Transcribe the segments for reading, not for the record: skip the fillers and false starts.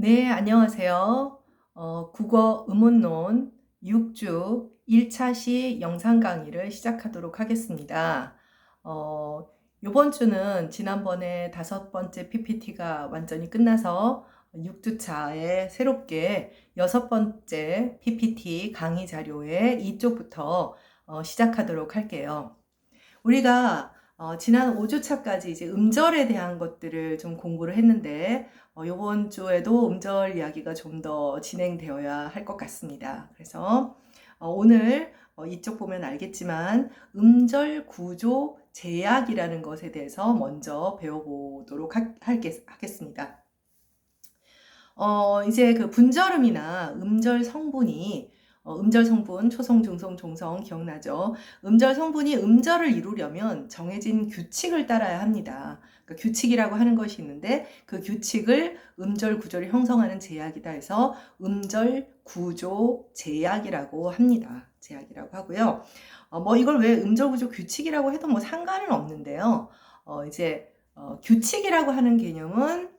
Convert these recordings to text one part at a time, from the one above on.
네, 안녕하세요. 국어 음운론 6주 1차 시 영상 강의를 시작하도록 하겠습니다. 어, 이번 주는 지난번에 5번째 PPT가 완전히 끝나서 6주차에 새롭게 6번째 PPT 강의 자료의 이쪽부터 시작하도록 할게요. 우리가 지난 5주차까지 이제 음절에 대한 것들을 좀 공부를 했는데 이번 주에도 음절 이야기가 좀 더 진행되어야 할 것 같습니다. 그래서 오늘 이쪽 보면 알겠지만 음절 구조 제약이라는 것에 대해서 먼저 배워보도록 하겠습니다. 이제 그 분절음이나 음절 성분이 음절 성분, 초성, 중성, 종성 기억나죠? 음절 성분이 음절을 이루려면 정해진 규칙을 따라야 합니다. 그러니까 규칙이라고 하는 것이 있는데 그 규칙을 음절 구조를 형성하는 제약이다 해서 음절 구조 제약이라고 합니다. 제약이라고 하고요. 뭐 이걸 왜 음절 구조 규칙이라고 해도 뭐 상관은 없는데요. 규칙이라고 하는 개념은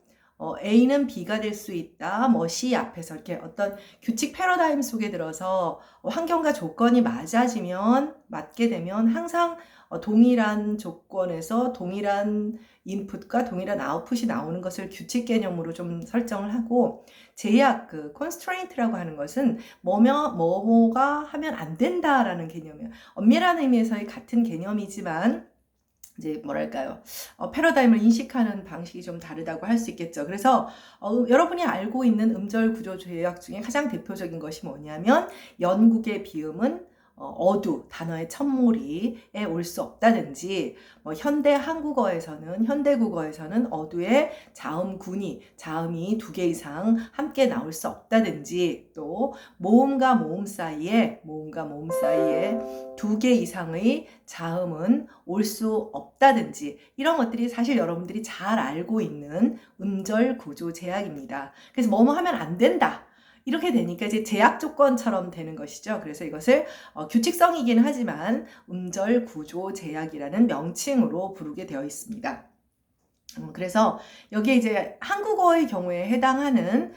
A는 B가 될 수 있다. 뭐 C 앞에서 이렇게 어떤 규칙 패러다임 속에 들어서 환경과 조건이 맞게 되면 항상 동일한 조건에서 동일한 인풋과 동일한 아웃풋이 나오는 것을 규칙 개념으로 좀 설정을 하고, 제약, 그 constraint라고 하는 것은 뭐뭐가 하면 안 된다라는 개념이에요. 엄밀한 의미에서의 같은 개념이지만 이제 뭐랄까요, 패러다임을 인식하는 방식이 좀 다르다고 할 수 있겠죠. 그래서 여러분이 알고 있는 음절 구조 조약 중에 가장 대표적인 것이 뭐냐면 연국의 비음은 어두, 단어의 첫머리에 올 수 없다든지, 뭐 현대 국어에서는 어두의 자음이 2개 이상 함께 나올 수 없다든지, 또 모음과 모음 사이에 2개 이상의 자음은 올 수 없다든지, 이런 것들이 사실 여러분들이 잘 알고 있는 음절 구조 제약입니다. 그래서 뭐뭐 하면 안 된다, 이렇게 되니까 이제 제약 조건처럼 되는 것이죠. 그래서 이것을 규칙성이긴 하지만 음절 구조 제약이라는 명칭으로 부르게 되어 있습니다. 그래서 여기에 이제 한국어의 경우에 해당하는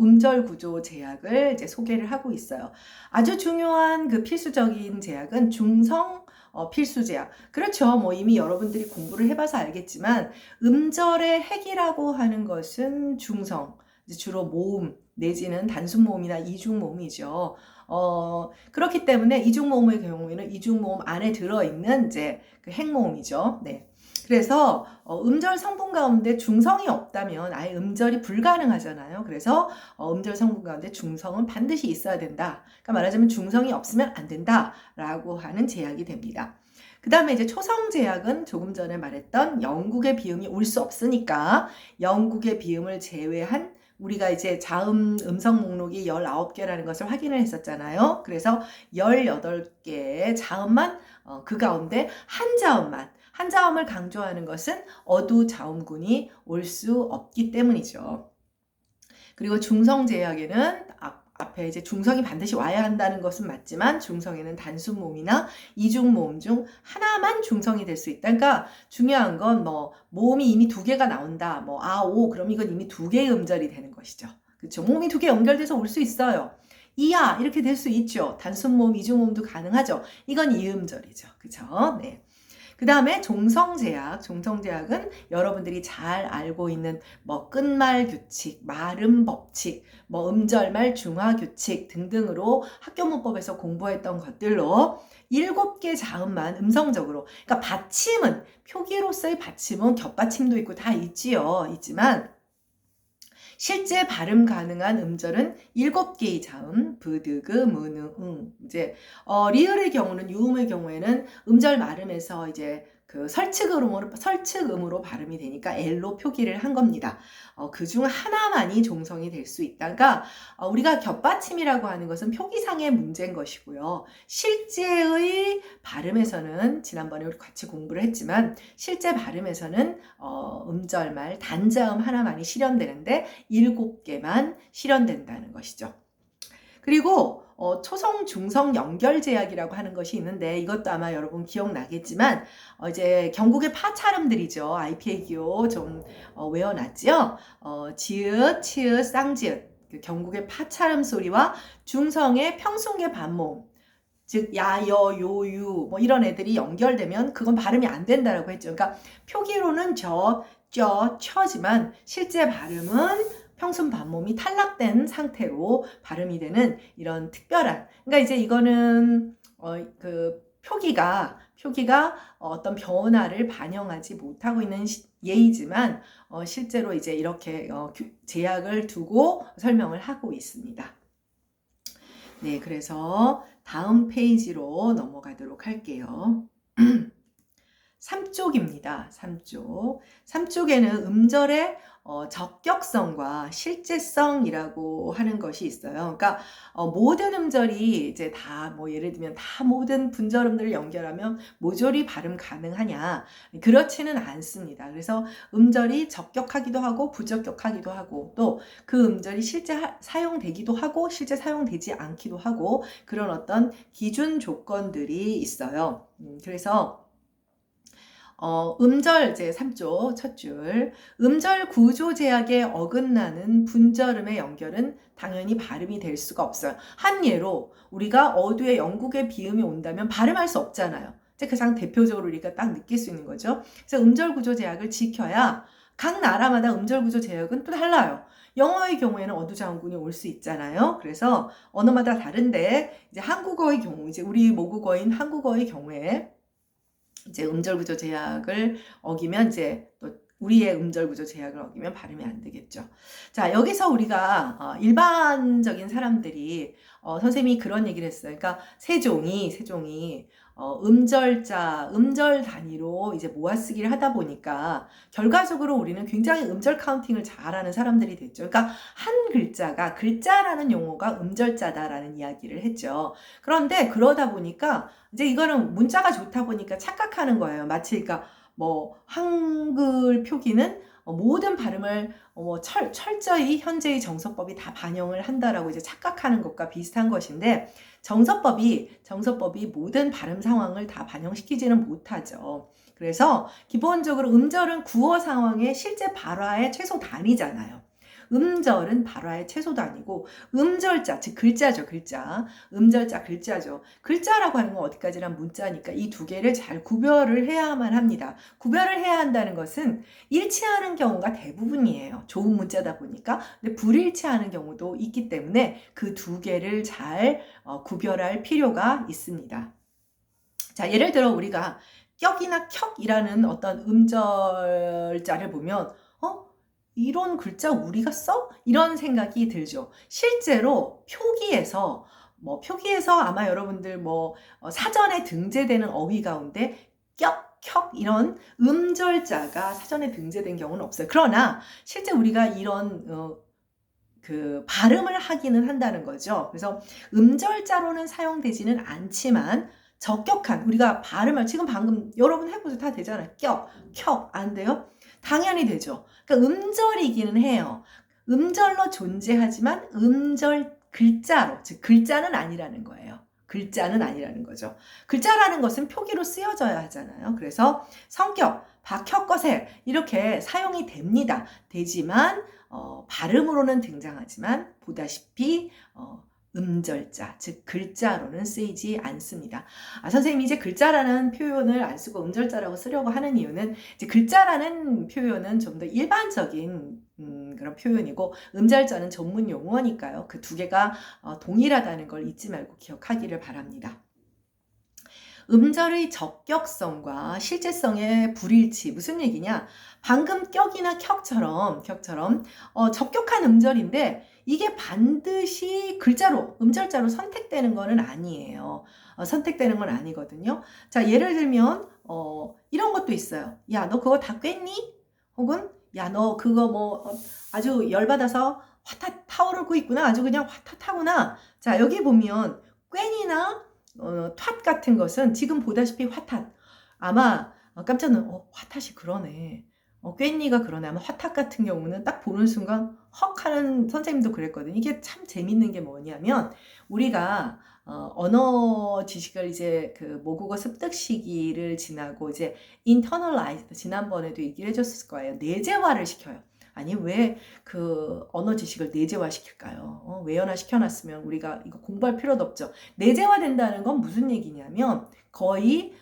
음절 구조 제약을 이제 소개를 하고 있어요. 아주 중요한 그 필수적인 제약은 중성 필수 제약. 그렇죠. 뭐 이미 여러분들이 공부를 해봐서 알겠지만 음절의 핵이라고 하는 것은 중성, 주로 모음 내지는 단순 모음이나 이중 모음이죠. 그렇기 때문에 이중 모음의 경우에는 이중 모음 안에 들어있는 이제 그 핵모음이죠. 네. 그래서 음절 성분 가운데 중성이 없다면 아예 음절이 불가능하잖아요. 그래서 음절 성분 가운데 중성은 반드시 있어야 된다. 그러니까 말하자면 중성이 없으면 안 된다라고 하는 제약이 됩니다. 그 다음에 이제 초성 제약은 조금 전에 말했던 영국의 비음이 올 수 없으니까 영국의 비음을 제외한, 우리가 이제 자음 음성 목록이 19개라는 것을 확인을 했었잖아요. 그래서 18개의 자음만, 그 가운데 한 자음을 강조하는 것은 어두 자음군이 올 수 없기 때문이죠. 그리고 중성 제약에는 앞에 이제 중성이 반드시 와야 한다는 것은 맞지만 중성에는 단순 모음이나 이중 모음 중 하나만 중성이 될 수 있다. 그러니까 중요한 건 뭐 모음이 이미 2개가 나온다. 뭐 오, 그럼 이건 이미 2개의 음절이 되는 것이죠. 그렇죠? 모음이 2개 연결돼서 올 수 있어요. 이야 이렇게 될 수 있죠. 단순 모음, 이중 모음도 가능하죠. 이건 이음절이죠. 그렇죠? 네. 그 다음에 종성제약은 여러분들이 잘 알고 있는 뭐 끝말 규칙, 말음 법칙, 뭐 음절말 중화 규칙 등등으로 학교 문법에서 공부했던 것들로 7개 자음만 음성적으로, 그러니까 받침은, 표기로서의 받침은 겹받침도 있고 다 있지만 실제 발음 가능한 음절은 7개의 자음, 브드그, 무느, 이제 리을의 경우는, 유음의 경우에는 음절 발음에서 이제 그 설측음으로 발음이 되니까 L로 표기를 한 겁니다. 그중 하나만이 종성이 될 수 있다. 그러니까 우리가 겹받침이라고 하는 것은 표기상의 문제인 것이고요. 실제의 발음에서는, 지난번에 우리 같이 공부를 했지만 실제 발음에서는 음절말 단자음 하나만이 실현되는데 7개만 실현된다는 것이죠. 그리고 초성 중성 연결 제약이라고 하는 것이 있는데 이것도 아마 여러분 기억나겠지만 이제 경국의 파차름들이죠. IPA 기호 좀 외워놨죠. 지읒, 치읒, 쌍지읒. 그 경국의 파차름 소리와 중성의 평순계 반모음. 즉 야, 여, 요, 유 뭐 이런 애들이 연결되면 그건 발음이 안 된다라고 했죠. 그러니까 표기로는 저, 처지만 실제 발음은 평순 반모음이 탈락된 상태로 발음이 되는 이런 특별한, 그러니까 이제 이거는 그 표기가 어떤 변화를 반영하지 못하고 있는 예이지만 실제로 이제 이렇게 제약을 두고 설명을 하고 있습니다. 네, 그래서 다음 페이지로 넘어가도록 할게요. 3쪽입니다. 3쪽. 3쪽에는 음절의 적격성과 실제성이라고 하는 것이 있어요. 그러니까 모든 음절이 이제 다 뭐 예를 들면 다 모든 분절음들을 연결하면 모조리 발음 가능하냐? 그렇지는 않습니다. 그래서 음절이 적격하기도 하고 부적격하기도 하고 또 그 음절이 실제 사용되기도 하고 실제 사용되지 않기도 하고 그런 어떤 기준 조건들이 있어요. 그래서 음절 제 3조 첫 줄. 음절 구조 제약에 어긋나는 분절음의 연결은 당연히 발음이 될 수가 없어요. 한 예로 우리가 어두에 영국의 비음이 온다면 발음할 수 없잖아요. 이제 가장 대표적으로 우리가 딱 느낄 수 있는 거죠. 그래서 음절 구조 제약을 지켜야 각 나라마다 음절 구조 제약은 또 달라요. 영어의 경우에는 어두장군이 올 수 있잖아요. 그래서 언어마다 다른데 이제 한국어의 경우, 이제 우리 모국어인 한국어의 경우에 이제 음절 구조 제약을 어기면 이제 또 우리의 음절 구조 제약을 어기면 발음이 안 되겠죠. 자, 여기서 우리가 일반적인 사람들이 선생님이 그런 얘기를 했어요. 그러니까 세종이 음절자, 음절 단위로 이제 모아쓰기를 하다 보니까 결과적으로 우리는 굉장히 음절 카운팅을 잘하는 사람들이 됐죠. 그러니까 한 글자가 글자라는 용어가 음절자다라는 이야기를 했죠. 그런데 그러다 보니까 이제 이거는 문자가 좋다 보니까 착각하는 거예요. 마치 그러니까 뭐 한글 표기는 모든 발음을 철저히 현재의 정서법이 다 반영을 한다라고 이제 착각하는 것과 비슷한 것인데 정서법이 모든 발음 상황을 다 반영시키지는 못하죠. 그래서 기본적으로 음절은 구어 상황의 실제 발화의 최소 단위잖아요. 음절은 발화의 최소 단위고 음절자, 즉 글자죠. 글자. 음절자 글자죠. 글자라고 하는 건 어디까지나 문자니까 이 두 개를 잘 구별을 해야만 합니다. 구별을 해야 한다는 것은 일치하는 경우가 대부분이에요. 좋은 문자다 보니까. 근데 불일치하는 경우도 있기 때문에 그 두 개를 잘 구별할 필요가 있습니다. 자, 예를 들어 우리가 격이나 격이라는 어떤 음절자를 보면 이런 글자 우리가 써? 이런 생각이 들죠. 실제로 표기에서 아마 여러분들 사전에 등재되는 어휘 가운데 격 이런 음절자가 사전에 등재된 경우는 없어요. 그러나 실제 우리가 이런 그 발음을 하기는 한다는 거죠. 그래서 음절자로는 사용되지는 않지만 적격한 우리가 발음을 지금 방금 여러분 해보세요. 다 되잖아요. 격 안 돼요? 당연히 되죠. 그러니까 음절이기는 해요. 음절로 존재하지만 음절 글자로, 즉 글자는 아니라는 거예요. 글자는 아니라는 거죠. 글자라는 것은 표기로 쓰여져야 하잖아요. 그래서 성격, 박혀 거세 이렇게 사용이 됩니다. 되지만 발음으로는 등장하지만 보다시피 음절자, 즉 글자로는 쓰이지 않습니다. 선생님이 이제 글자라는 표현을 안 쓰고 음절자라고 쓰려고 하는 이유는 이제 글자라는 표현은 좀 더 일반적인 그런 표현이고 음절자는 전문 용어니까요. 그 두 개가 동일하다는 걸 잊지 말고 기억하기를 바랍니다. 음절의 적격성과 실제성의 불일치 무슨 얘기냐? 방금 격이나 격처럼 적격한 음절인데 이게 반드시 글자로 음절자로 선택되는 거는 아니에요. 선택되는 건 아니거든요. 자, 예를 들면 이런 것도 있어요. 야, 너 그거 다 꿰니? 혹은 야, 너 그거 아주 열받아서 화탓 타오르고 있구나. 아주 그냥 화탓하구나. 자, 여기 보면 꿰니나 탓 같은 것은 지금 보다시피 화탓. 아마 깜짝 놀라 화탓이 그러네. 꾀니가 그러냐면 화탁 같은 경우는 딱 보는 순간 헉 하는 선생님도 그랬거든요. 이게 참 재밌는 게 뭐냐면 우리가 언어 지식을 이제 그 모국어 습득 시기를 지나고 이제 internalize 지난번에도 얘기를 해줬을 거예요. 내재화를 시켜요. 아니 왜 그 언어 지식을 내재화 시킬까요? 외연화 시켜놨으면 우리가 이거 공부할 필요도 없죠. 내재화된다는 건 무슨 얘기냐면 거의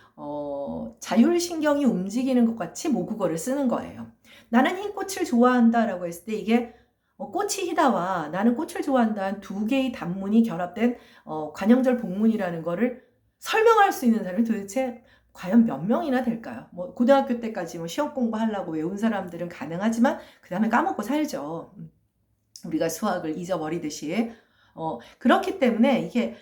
자율신경이 움직이는 것 같이 모국어를 쓰는 거예요. 나는 흰 꽃을 좋아한다라고 했을 때 이게 꽃이 희다와 나는 꽃을 좋아한다는 두 개의 단문이 결합된 관형절 복문이라는 거를 설명할 수 있는 사람이 도대체 과연 몇 명이나 될까요? 뭐 고등학교 때까지 뭐 시험 공부하려고 외운 사람들은 가능하지만 그 다음에 까먹고 살죠. 우리가 수학을 잊어버리듯이. 그렇기 때문에 이게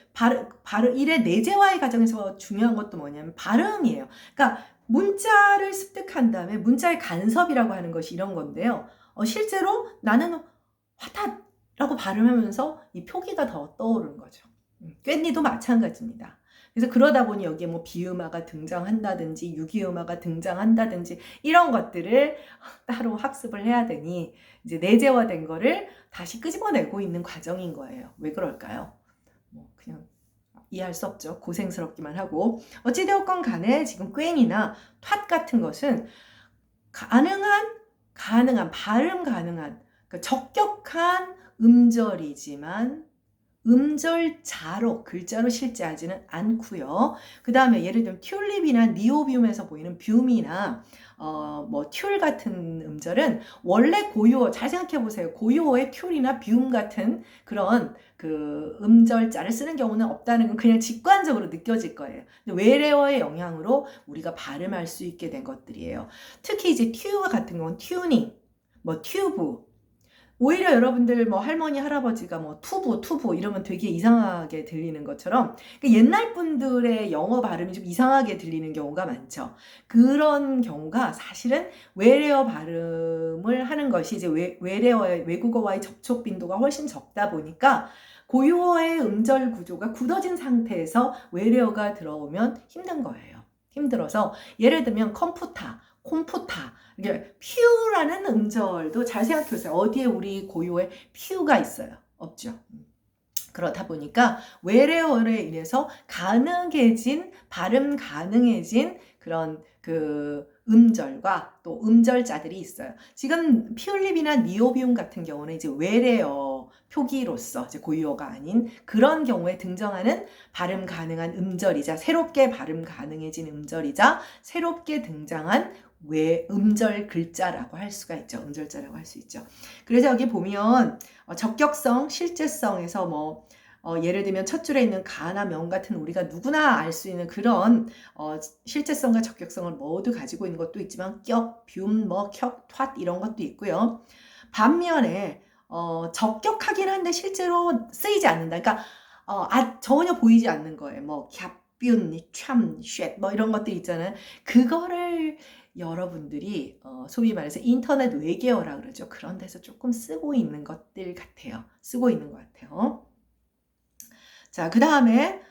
일의 내재화의 과정에서 중요한 것도 뭐냐면 발음이에요. 그러니까 문자를 습득한 다음에 문자의 간섭이라고 하는 것이 이런 건데요. 실제로 나는 화탓라고 발음하면서 이 표기가 더 떠오르는 거죠. 깻니도 마찬가지입니다. 그래서 그러다 보니 여기에 뭐 비음화가 등장한다든지 유기음화가 등장한다든지 이런 것들을 따로 학습을 해야 되니 이제 내재화된 거를 다시 끄집어내고 있는 과정인 거예요. 왜 그럴까요? 뭐 그냥 이해할 수 없죠. 고생스럽기만 하고. 어찌되었건 간에 지금 꽹이나 탓 같은 것은 발음 가능한 그러니까 적격한 음절이지만 음절자로 글자로 실제하지는 않고요. 그 다음에 예를 들면 튤립이나 니오비움에서 보이는 뷸이나 뭐 튤 같은 음절은 원래 고유어 잘 생각해 보세요. 고유어의 튤이나 뷸 같은 그런 그 음절자를 쓰는 경우는 없다는 건 그냥 직관적으로 느껴질 거예요. 외래어의 영향으로 우리가 발음할 수 있게 된 것들이에요. 특히 이제 튜 같은 경우는 튜닝, 뭐 튜브 오히려 여러분들 뭐 할머니 할아버지가 뭐 투부 이러면 되게 이상하게 들리는 것처럼 옛날 분들의 영어 발음이 좀 이상하게 들리는 경우가 많죠. 그런 경우가 사실은 외래어 발음을 하는 것이 이제 외국어와의 접촉 빈도가 훨씬 적다 보니까 고유어의 음절 구조가 굳어진 상태에서 외래어가 들어오면 힘든 거예요. 힘들어서 예를 들면 컴퓨터 이게 퓨라는 음절도 잘 생각해 보세요. 어디에 우리 고유의 퓨가 있어요? 없죠. 그렇다 보니까 외래어에 의해서 발음 가능해진 그런 그 음절과 또 음절자들이 있어요. 지금 피올립이나 니오비움 같은 경우는 이제 외래어 표기로서 이제 고유어가 아닌 그런 경우에 등장하는 발음 가능한 음절이자 새롭게 발음 가능해진 음절이자 새롭게 등장한 음절 글자라고 할 수가 있죠. 음절자라고 할 수 있죠. 그래서 여기 보면 적격성, 실제성에서 뭐 예를 들면 첫 줄에 있는 가나 명 같은 우리가 누구나 알 수 있는 그런 실제성과 적격성을 모두 가지고 있는 것도 있지만 격, 뷸, 뭐 격, 탓 이런 것도 있고요. 반면에 적격하긴 한데 실제로 쓰이지 않는다. 그러니까 전혀 보이지 않는 거예요. 뭐 갸뷸, 참, 쉣, 뭐 이런 것들 있잖아요. 그거를 여러분들이 소위 말해서 인터넷 외계어라 그러죠. 그런 데서 조금 쓰고 있는 것들 같아요. 쓰고 있는 것 같아요. 자, 그 다음에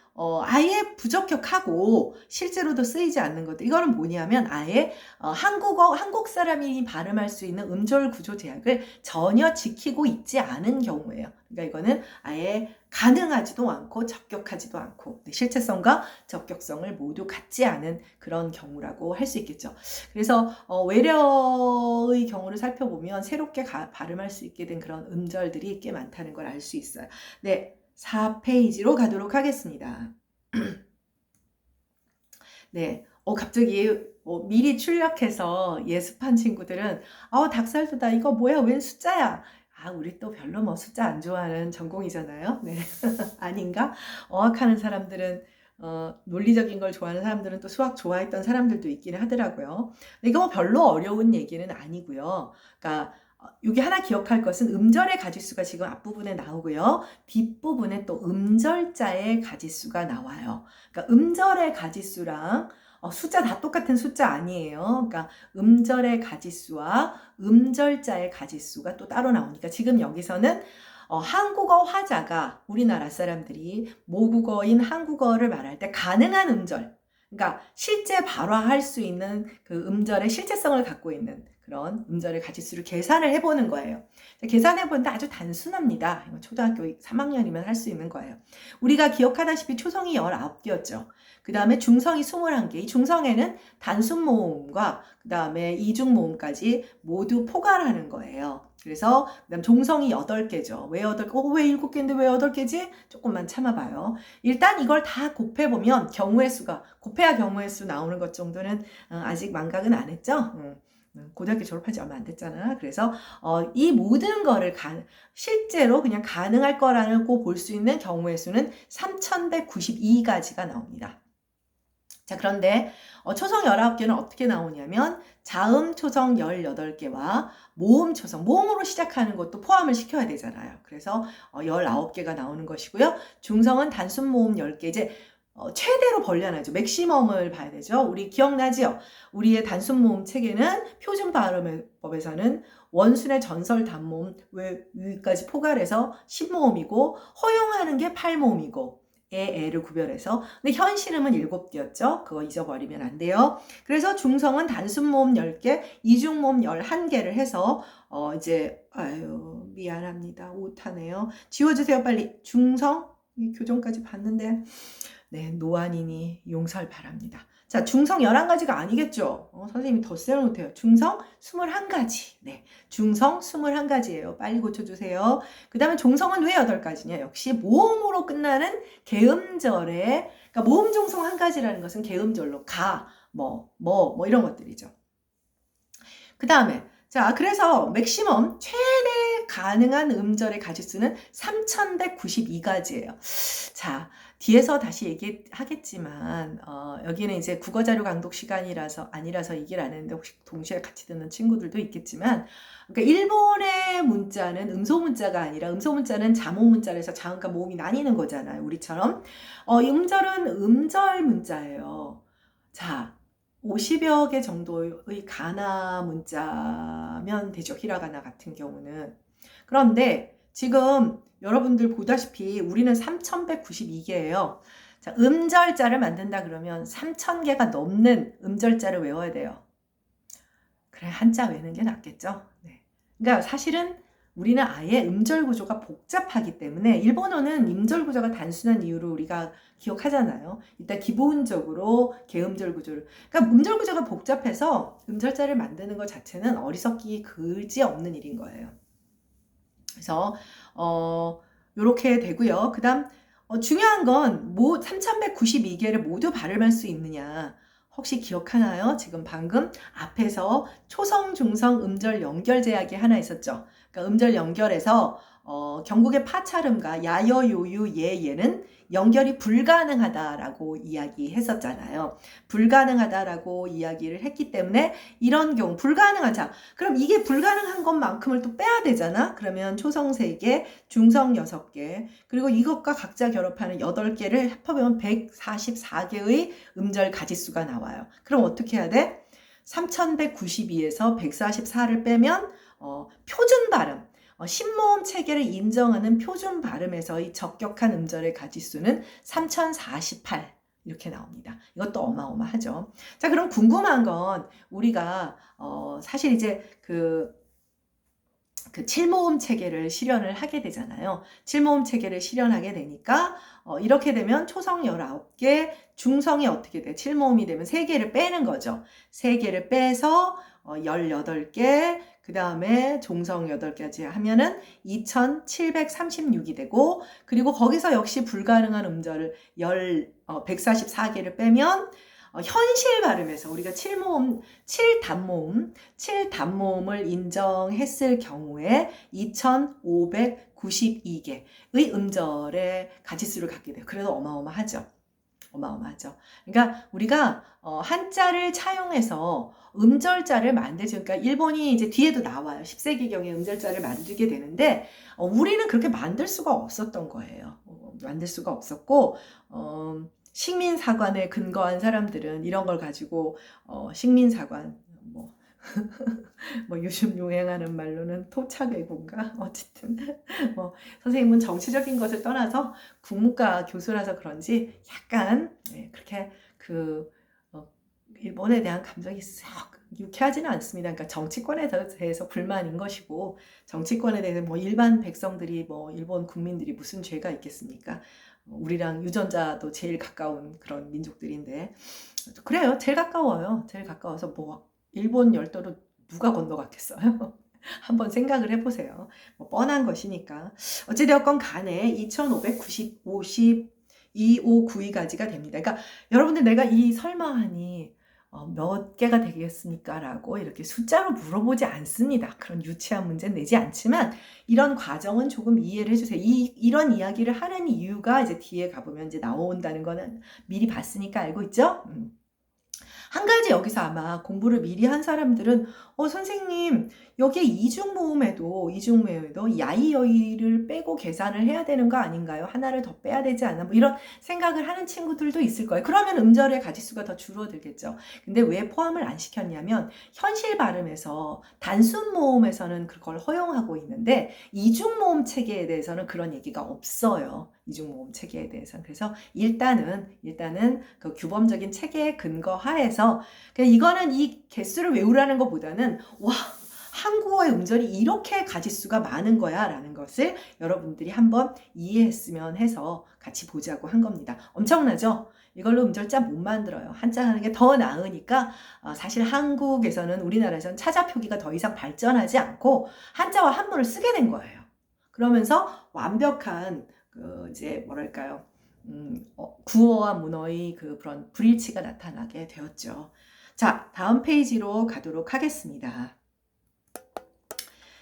아예 부적격하고 실제로도 쓰이지 않는 것들. 이거는 뭐냐면 아예 한국 사람이 발음할 수 있는 음절 구조 제약을 전혀 지키고 있지 않은 경우예요. 그러니까 이거는 아예 가능하지도 않고 적격하지도 않고 실체성과 적격성을 모두 갖지 않은 그런 경우라고 할 수 있겠죠. 그래서 외래어의 경우를 살펴보면 새롭게 발음할 수 있게 된 그런 음절들이 꽤 많다는 걸 알 수 있어요. 네. 4페이지로 가도록 하겠습니다. 네, 갑자기 미리 출력해서 예습한 친구들은 닭살도다 이거 뭐야 웬 숫자야. 우리 또 별로 뭐 숫자 안 좋아하는 전공이잖아요. 네, 아닌가? 어학하는 사람들은 논리적인 걸 좋아하는 사람들은 또 수학 좋아했던 사람들도 있기는 하더라고요. 이거 뭐 별로 어려운 얘기는 아니고요. 그러니까 여기 하나 기억할 것은 음절의 가지수가 지금 앞부분에 나오고요. 뒷부분에 또 음절자의 가지수가 나와요. 그러니까 음절의 가지수랑 숫자 다 똑같은 숫자 아니에요. 그러니까 음절의 가지수와 음절자의 가지수가 또 따로 나오니까 지금 여기서는 한국어 화자가 우리나라 사람들이 모국어인 한국어를 말할 때 가능한 음절 그러니까 실제 발화할 수 있는 그 음절의 실제성을 갖고 있는 그런 음절의 가지수를 계산을 해보는 거예요. 계산해보는데 아주 단순합니다. 초등학교 3학년이면 할 수 있는 거예요. 우리가 기억하다시피 초성이 19개였죠. 그 다음에 중성이 21개. 이 중성에는 단순 모음과 그 다음에 이중 모음까지 모두 포괄하는 거예요. 그래서 그다음 종성이 8개죠. 왜 8개? 왜 7개인데 왜 8개지? 조금만 참아봐요. 일단 이걸 다 곱해보면 경우의 수가, 곱해야 경우의 수 나오는 것 정도는 아직 망각은 안 했죠? 고등학교 졸업한 지 얼마 안 됐잖아. 그래서 이 모든 거를 실제로 그냥 가능할 거라고 볼 수 있는 경우의 수는 3192가지가 나옵니다. 자, 그런데 초성 19개는 어떻게 나오냐면 자음 초성 18개와 모음 초성, 모음으로 시작하는 것도 포함을 시켜야 되잖아요. 그래서 19개가 나오는 것이고요. 중성은 단순 모음 10개, 이제 최대로 벌려놔야죠. 맥시멈을 봐야 되죠. 우리 기억나죠? 우리의 단순 모음 체계는 표준 발음법에서는 원순의 전설 단모음 위까지 포괄해서 10모음이고 허용하는 게 8모음이고 애를 구별해서. 근데 현실음은 7개였죠. 그거 잊어버리면 안 돼요. 그래서 중성은 단순 모음 10개, 이중 모음 11개를 해서 이제 아유 미안합니다. 오타네요. 지워주세요 빨리. 중성 교정까지 봤는데 네, 노안이니 용서를 바랍니다. 자, 중성 11가지가 아니겠죠? 선생님이 더 세워놓대요. 중성 21가지. 네, 중성 21가지예요. 빨리 고쳐주세요. 그 다음에 종성은 왜 8가지냐? 역시 모음으로 끝나는 개음절에, 그러니까 모음 종성 1가지라는 것은 개음절로 가, 뭐 이런 것들이죠. 그 다음에 자, 그래서 맥시멈 최대 가능한 음절의 가지수는 3192가지예요. 자, 뒤에서 다시 얘기하겠지만 여기는 이제 국어자료 강독 시간이라서 아니라서 얘기를 안 했는데 혹시 동시에 같이 듣는 친구들도 있겠지만, 그러니까 일본의 문자는 음소 문자가 아니라 음소 문자는 자모 문자라서 자음과 모음이 나뉘는 거잖아요. 우리처럼 이 음절은 음절 문자예요. 자, 50여 개 정도의 가나 문자면 되죠. 히라가나 같은 경우는. 그런데 지금 여러분들 보다시피 우리는 3192개예요. 자, 음절자를 만든다 그러면 3000개가 넘는 음절자를 외워야 돼요. 그래, 한자 외우는 게 낫겠죠. 네. 그러니까 사실은 우리는 아예 음절 구조가 복잡하기 때문에 일본어는 음절 구조가 단순한 이유로 우리가 기억하잖아요. 일단 기본적으로 개음절 구조를. 그러니까 음절 구조가 복잡해서 음절자를 만드는 것 자체는 어리석기 그지 없는 일인 거예요. 그래서 요렇게 되고요. 그 다음 중요한 건 3192개를 모두 발음할 수 있느냐. 혹시 기억하나요? 지금 방금 앞에서 초성, 중성, 음절 연결 제약이 하나 있었죠. 그러니까 음절 연결에서 경국의 파찰음과 야여, 요유, 예는 연결이 불가능하다라고 이야기했었잖아요. 불가능하다라고 이야기를 했기 때문에 이런 경우 불가능하자. 그럼 이게 불가능한 것만큼을 또 빼야 되잖아. 그러면 초성 3개, 중성 6개, 그리고 이것과 각자 결합하는 8개를 합하면 144개의 음절 가지수가 나와요. 그럼 어떻게 해야 돼? 3192에서 144를 빼면 표준 발음, 신모음 체계를 인정하는 표준 발음에서의 적격한 음절의 가지수는 3048 이렇게 나옵니다. 이것도 어마어마하죠. 자, 그럼 궁금한 건 우리가 사실 이제 그 7모음 체계를 실현을 하게 되잖아요. 7모음 체계를 실현하게 되니까 이렇게 되면 초성 19개, 중성이 어떻게 돼? 7모음이 되면 3개를 빼는 거죠. 3개를 빼서 18개, 그 다음에 종성 8개까지 하면은 2736이 되고, 그리고 거기서 역시 불가능한 음절을 144개를 빼면 현실 발음에서 우리가 7단모음을 인정했을 경우에 2592개의 음절의 가지수를 갖게 돼요. 그래도 어마어마하죠. 어마어마하죠. 그러니까 우리가 한자를 차용해서 음절자를 만들죠. 그러니까 일본이 이제 뒤에도 나와요. 10세기경에 음절자를 만들게 되는데 우리는 그렇게 만들 수가 없었던 거예요. 만들 수가 없었고 식민사관에 근거한 사람들은 이런 걸 가지고 식민사관 뭐 요즘 유행하는 말로는 토착외고인가 어쨌든 선생님은 정치적인 것을 떠나서 국문과 교수라서 그런지 약간 그렇게 일본에 대한 감정이 썩 유쾌하지는 않습니다. 그러니까 정치권에 대해서 불만인 것이고, 정치권에 대해서 뭐 일반 백성들이 뭐 일본 국민들이 무슨 죄가 있겠습니까? 우리랑 유전자도 제일 가까운 그런 민족들인데, 그래요. 제일 가까워요. 제일 가까워서 뭐 일본 열도로 누가 건너갔겠어요? 한번 생각을 해보세요. 뭐 뻔한 것이니까. 어찌되었건 간에 2592가지가 됩니다. 그러니까 여러분들 내가 이 설마하니 몇 개가 되겠습니까? 라고 이렇게 숫자로 물어보지 않습니다. 그런 유치한 문제는 내지 않지만 이런 과정은 조금 이해를 해주세요. 이런 이야기를 하는 이유가 이제 뒤에 가보면 이제 나온다는 거는 미리 봤으니까 알고 있죠? 한 가지 여기서 아마 공부를 미리 한 사람들은 선생님 여기에 이중모음에도 야이여이를 빼고 계산을 해야 되는 거 아닌가요? 하나를 더 빼야 되지 않나? 뭐 이런 생각을 하는 친구들도 있을 거예요. 그러면 음절의 가지수가 더 줄어들겠죠. 근데 왜 포함을 안 시켰냐면 현실 발음에서 단순 모음에서는 그걸 허용하고 있는데 이중모음 체계에 대해서는 그런 얘기가 없어요. 이중모음 체계에 대해서는. 그래서 일단은 그 규범적인 체계에 근거하에서 이거는 이 개수를 외우라는 것보다는 와 한국어의 음절이 이렇게 가지수가 많은 거야 라는 것을 여러분들이 한번 이해했으면 해서 같이 보자고 한 겁니다. 엄청나죠? 이걸로 음절자 못 만들어요. 한자 하는 게 더 나으니까 사실 한국에서는 우리나라에서는 차자 표기가 더 이상 발전하지 않고 한자와 한문을 쓰게 된 거예요. 그러면서 완벽한 이제 뭐랄까요? 구어와 문어의 그런 불일치가 나타나게 되었죠. 자, 다음 페이지로 가도록 하겠습니다.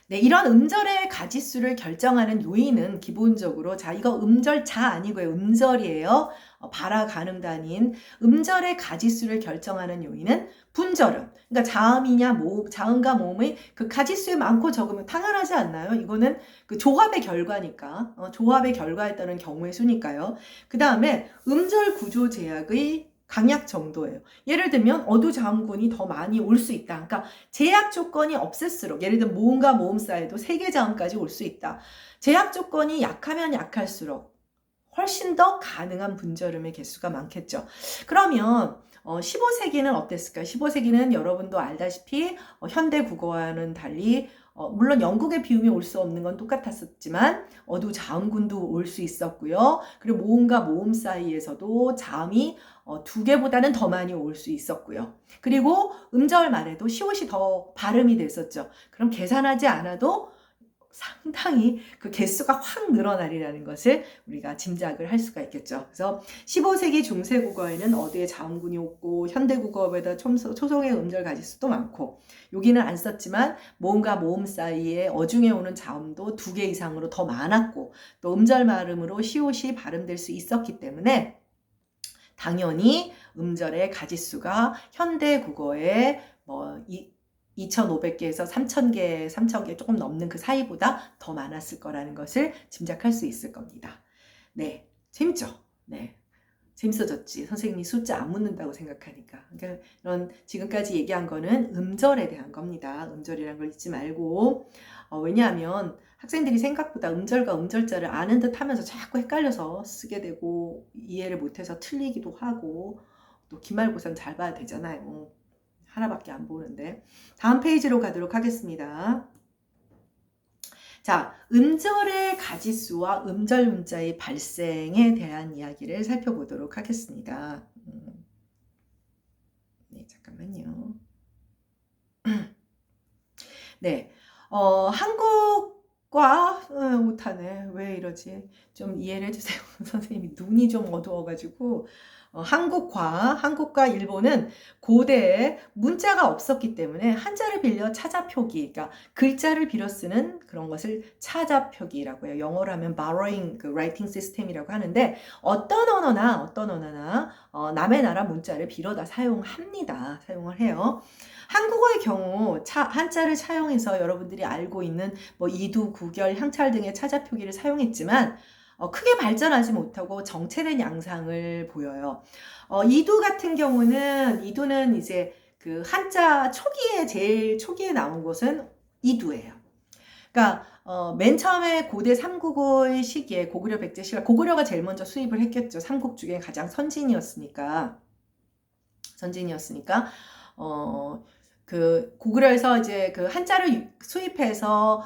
네, 이런 음절의 가지수를 결정하는 요인은 기본적으로 이거 음절자 아니고요. 음절이에요. 발화 가능단인 음절의 가지수를 결정하는 요인은 분절음. 그러니까 자음과 모음의 그 가지수에 많고 적으면 당연하지 않나요? 이거는 그 조합의 결과니까. 조합의 결과에 따른 경우의 수니까요. 그 다음에 음절 구조 제약의 강약 정도예요. 예를 들면 어두자음군이 더 많이 올 수 있다. 그러니까 제약 조건이 없을수록 예를 들면 모음과 모음 사이도 3개 자음까지 올 수 있다. 제약 조건이 약하면 약할수록 훨씬 더 가능한 분절음의 개수가 많겠죠. 그러면 15세기는 어땠을까요? 15세기는 여러분도 알다시피 현대 국어와는 달리 물론 영국의 비음이 올 수 없는 건 똑같았었지만 어두자음군도 올 수 있었고요. 그리고 모음과 모음 사이에서도 자음이 2개보다는 더 많이 올 수 있었고요. 그리고 음절 말에도 시옷이 더 발음이 됐었죠. 그럼 계산하지 않아도 상당히 그 개수가 확 늘어나리라는 것을 우리가 짐작을 할 수가 있겠죠. 그래서 15세기 중세 국어에는 어디에 자음군이 없고 현대 국어보다 초성의 음절 가지수도 많고 여기는 안 썼지만 모음과 모음 사이에 어중에 오는 자음도 2개 이상으로 더 많았고 또 음절 발음으로 시옷이 발음될 수 있었기 때문에 당연히 음절의 가지수가 현대 국어에 2,500개에서 3,000개 조금 넘는 그 사이보다 더 많았을 거라는 것을 짐작할 수 있을 겁니다. 네, 재밌죠? 네, 재밌어졌지. 선생님이 숫자 안 묻는다고 생각하니까. 그러니까 이런 지금까지 얘기한 거는 음절에 대한 겁니다. 음절이라는 걸 잊지 말고 왜냐하면 학생들이 생각보다 음절과 음절자를 아는 듯 하면서 자꾸 헷갈려서 쓰게 되고 이해를 못해서 틀리기도 하고 또 기말고사는 잘 봐야 되잖아요. 하나밖에 안 보는데. 다음 페이지로 가도록 하겠습니다. 자, 음절의 가지수와 음절 문자의 발생에 대한 이야기를 살펴보도록 하겠습니다. 네, 잠깐만요. 네, 한국과 못하네. 왜 이러지? 좀 이해를 해주세요. 선생님이 눈이 좀 어두워가지고 한국과 일본은 고대에 문자가 없었기 때문에 한자를 빌려 차자표기, 그러니까 글자를 빌어 쓰는 그런 것을 차자표기라고 해요. 영어로 하면 borrowing 그 writing system이라고 하는데 어떤 언어나 남의 나라 문자를 빌어다 사용을 해요. 한국어의 경우 한자를 차용해서 여러분들이 알고 있는 이두, 구결, 향찰 등의 차자표기를 사용했지만 크게 발전하지 못하고 정체된 양상을 보여요. 이두 같은 경우는 이두는 이제 그 한자 제일 초기에 나온 것은 이두예요. 그러니까 맨 처음에 고대 삼국의 시기에 고구려 백제 시기에 고구려가 제일 먼저 수입을 했겠죠. 삼국 중에 가장 선진이었으니까 그 고구려에서 이제 그 한자를 수입해서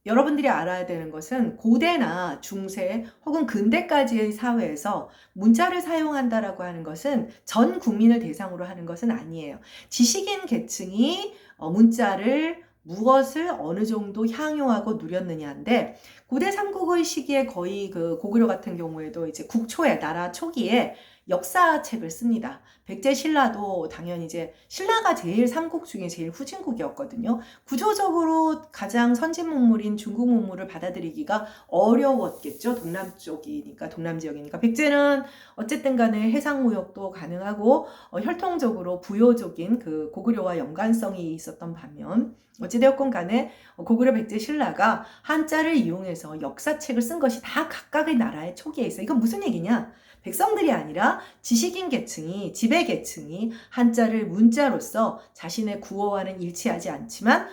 여러분들이 알아야 되는 것은 고대나 중세 혹은 근대까지의 사회에서 문자를 사용한다라고 하는 것은 전 국민을 대상으로 하는 것은 아니에요. 지식인 계층이 문자를 무엇을 어느 정도 향유하고 누렸느냐인데, 고대 삼국의 시기에 거의 그 고구려 같은 경우에도 이제 국초에, 나라 초기에 역사책을 씁니다. 백제 신라도 당연히 이제 신라가 제일 삼국 중에 제일 후진국이었거든요. 구조적으로 가장 선진 문물인 중국 문물을 받아들이기가 어려웠겠죠. 동남 쪽이니까, 동남 지역이니까. 백제는 어쨌든 간에 해상 무역도 가능하고 혈통적으로 부여적인 그 고구려와 연관성이 있었던 반면, 어찌되었건 간에 고구려 백제 신라가 한자를 이용해서 역사책을 쓴 것이 다 각각의 나라의 초기에 있어요. 이건 무슨 얘기냐? 백성들이 아니라 지식인 계층이, 지배 계층이 한자를 문자로서 자신의 구어와는 일치하지 않지만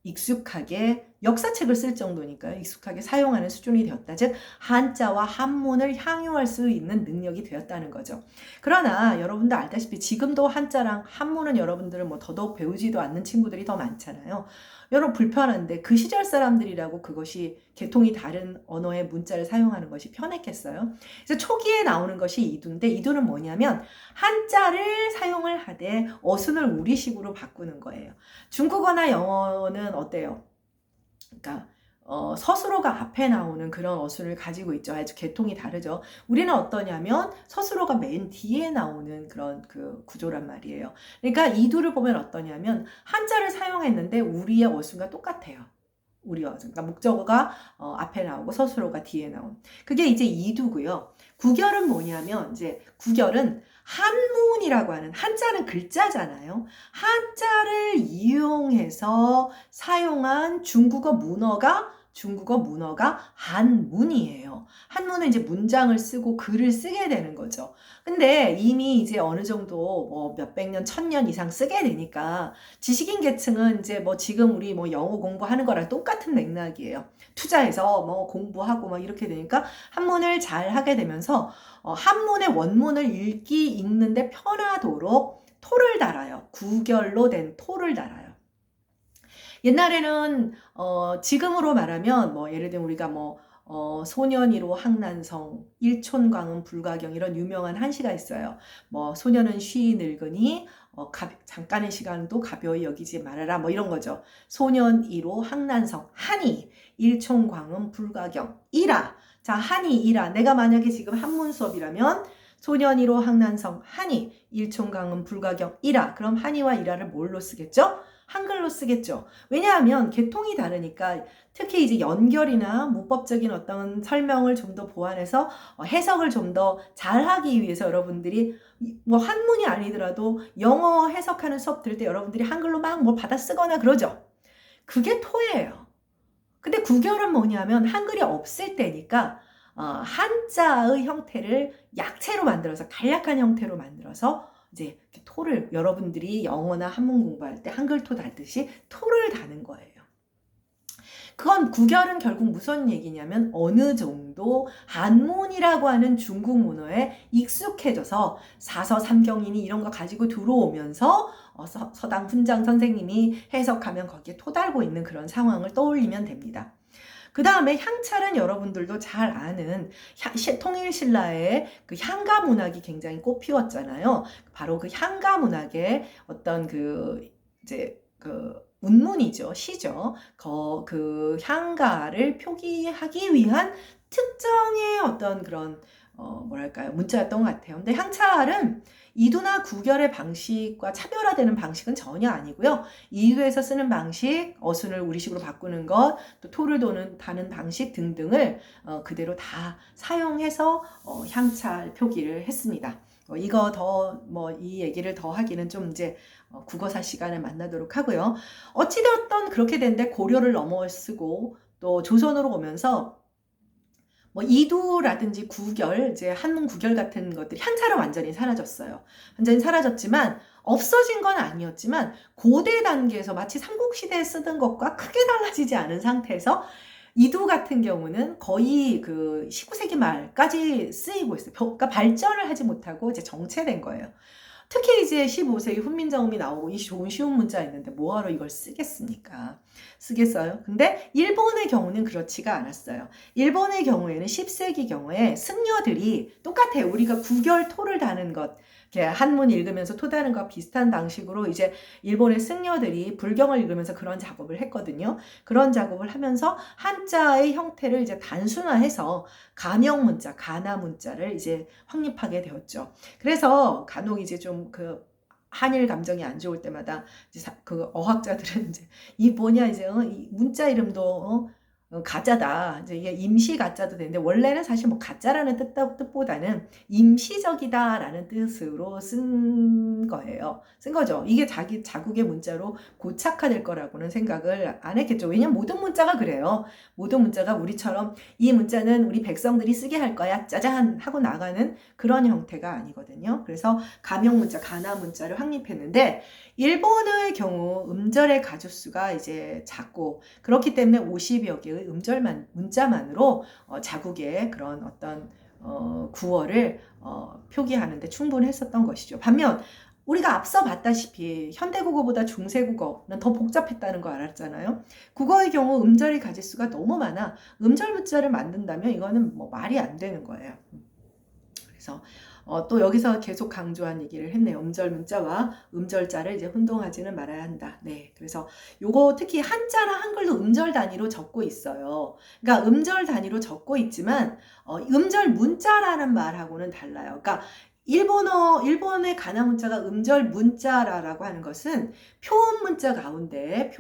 익숙하게 역사책을 쓸 정도니까 익숙하게 사용하는 수준이 되었다. 즉 한자와 한문을 향유할 수 있는 능력이 되었다는 거죠. 그러나 여러분도 알다시피 지금도 한자랑 한문은 여러분들은 뭐 더더욱 배우지도 않는 친구들이 더 많잖아요. 여러분 불편한데 그 시절 사람들이라고 그것이 계통이 다른 언어의 문자를 사용하는 것이 편했겠어요? 그래서 초기에 나오는 것이 이두인데, 이두는 뭐냐면 한자를 사용을 하되 어순을 우리식으로 바꾸는 거예요. 중국어나 영어는 어때요? 그러니까 서술어가 앞에 나오는 그런 어순을 가지고 있죠. 아주 계통이 다르죠. 우리는 어떠냐면 서술어가 맨 뒤에 나오는 그런 그 구조란 말이에요. 그러니까 이두를 보면 어떠냐면 한자를 사용했는데 우리의 어순과 똑같아요. 우리 어순. 그러니까 목적어가 앞에 나오고 서술어가 뒤에 나온. 그게 이제 이두고요. 구결은 뭐냐면 이제 구결은 한문이라고 하는, 한자는 글자잖아요. 한자를 이용해서 사용한 중국어 문어가 한문이에요. 한문은 이제 문장을 쓰고 글을 쓰게 되는 거죠. 근데 이미 이제 어느 정도 뭐 몇백 년, 천년 이상 쓰게 되니까 지식인 계층은 이제 뭐 지금 우리 뭐 영어 공부하는 거랑 똑같은 맥락이에요. 투자해서 뭐 공부하고 막 이렇게 되니까 한문을 잘 하게 되면서 한문의 원문을 읽는데 편하도록 토를 달아요. 구결로 된 토를 달아요. 옛날에는 지금으로 말하면 뭐 예를 들면 우리가 뭐 소년이로 항난성, 일촌광음 불가경 이런 유명한 한시가 있어요. 뭐 소년은 쉬이 늙으니 잠깐의 시간도 가벼이 여기지 말아라, 뭐 이런 거죠. 소년이로 항난성, 한이, 일촌광음 불가경, 이라. 자, 한이, 이라. 내가 만약에 지금 한문 수업이라면 소년이로 항난성, 한이, 일촌광음 불가경, 이라. 그럼 한이와 이라를 뭘로 쓰겠죠? 한글로 쓰겠죠. 왜냐하면 계통이 다르니까, 특히 이제 연결이나 문법적인 어떤 설명을 좀 더 보완해서 해석을 좀 더 잘하기 위해서 여러분들이 뭐 한문이 아니더라도 영어 해석하는 수업 들을 때 여러분들이 한글로 막 뭘 받아 쓰거나 그러죠. 그게 토예요. 근데 구결은 뭐냐면 한글이 없을 때니까 한자의 형태를 약체로 만들어서, 간략한 형태로 만들어서 이제 토를, 여러분들이 영어나 한문 공부할 때 한글토 달듯이 토를 다는 거예요. 그건 구결은 결국 무슨 얘기냐면 어느 정도 한문이라고 하는 중국 문어에 익숙해져서 사서 삼경이니 이런 거 가지고 들어오면서 서당 훈장 선생님이 해석하면 거기에 토 달고 있는 그런 상황을 떠올리면 됩니다. 그 다음에 향찰은 여러분들도 잘 아는 통일신라의 그 향가 문학이 굉장히 꽃피웠잖아요. 바로 그 향가 문학의 어떤 그 이제 그 운문이죠, 시죠. 그 향가를 표기하기 위한 특정의 어떤 그런 뭐랄까요, 문자였던 것 같아요. 근데 향찰은 이두나 구결의 방식과 차별화되는 방식은 전혀 아니고요. 이두에서 쓰는 방식, 어순을 우리식으로 바꾸는 것, 또 토를 다는 방식 등등을 그대로 다 사용해서 향찰 표기를 했습니다. 이거 이 얘기를 더 하기는 좀 이제 국어사 시간에 만나도록 하고요. 어찌되었던 그렇게 된데 고려를 넘어쓰고 또 조선으로 오면서 뭐 이두라든지 구결, 이제 한문 구결 같은 것들이, 향찰은 완전히 사라졌어요. 완전히 사라졌지만 없어진 건 아니었지만 고대 단계에서 마치 삼국시대에 쓰던 것과 크게 달라지지 않은 상태에서 이두 같은 경우는 거의 그 19세기 말까지 쓰이고 있어요. 그러니까 발전을 하지 못하고 이제 정체된 거예요. 특히 이제 15세기 훈민정음이 나오고 이 좋은 쉬운 문자 있는데 뭐하러 이걸 쓰겠습니까? 쓰겠어요? 근데 일본의 경우는 그렇지가 않았어요. 일본의 경우에는 10세기 경우에 승려들이 똑같아요. 우리가 구결 토를 다는 것, 한문 읽으면서 토 다는 것 비슷한 방식으로 이제 일본의 승려들이 불경을 읽으면서 그런 작업을 했거든요. 그런 작업을 하면서 한자의 형태를 이제 단순화해서 가명 문자, 가나 문자를 이제 확립하게 되었죠. 그래서 간혹 이제 좀 그 한일 감정이 안 좋을 때마다 이제 그 어학자들은 이제 이 뭐냐 이제 이 문자 이름도 가짜다. 이제 이게 임시 가짜도 되는데 원래는 사실 뭐 가짜라는 뜻보다는 임시적이다라는 뜻으로 쓴 거예요. 쓴 거죠. 이게 자기 자국의 문자로 고착화될 거라고는 생각을 안 했겠죠. 왜냐면 모든 문자가 그래요. 모든 문자가 우리처럼 이 문자는 우리 백성들이 쓰게 할 거야. 짜잔 하고 나가는 그런 형태가 아니거든요. 그래서 가명 문자, 가나 문자를 확립했는데 일본의 경우 음절의 가짓수가 이제 작고 그렇기 때문에 50여 개의 문자만으로 자국의 그런 어떤 구어를 표기하는데 충분했었던 것이죠. 반면 우리가 앞서 봤다시피 현대국어보다 중세국어는 더 복잡했다는 거 알았잖아요. 국어의 경우 음절의 가짓수가 너무 많아 음절 문자를 만든다면 이거는 뭐 말이 안 되는 거예요. 그래서 또 여기서 계속 강조한 얘기를 했네요. 음절 문자와 음절자를 이제 혼동하지는 말아야 한다. 네, 그래서 요거 특히 한자나 한글도 음절 단위로 적고 있어요. 그러니까 음절 단위로 적고 있지만 음절 문자라는 말하고는 달라요. 그러니까 일본의 가나 문자가 음절 문자라고 하는 것은 표음 문자 가운데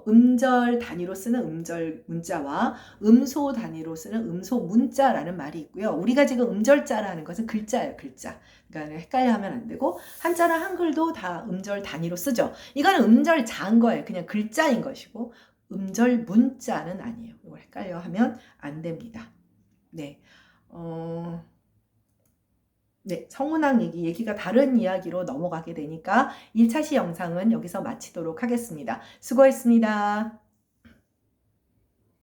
음절 단위로 쓰는 음절 문자와 음소 단위로 쓰는 음소 문자라는 말이 있고요. 우리가 지금 음절자라는 것은 글자예요, 글자. 그러니까 헷갈려 하면 안 되고 한자나 한글도 다 음절 단위로 쓰죠. 이거는 음절자인 거예요. 그냥 글자인 것이고 음절 문자는 아니에요. 이걸 헷갈려 하면 안 됩니다. 네. 네, 성문학 얘기가 다른 이야기로 넘어가게 되니까 1차 시 영상은 여기서 마치도록 하겠습니다. 수고했습니다.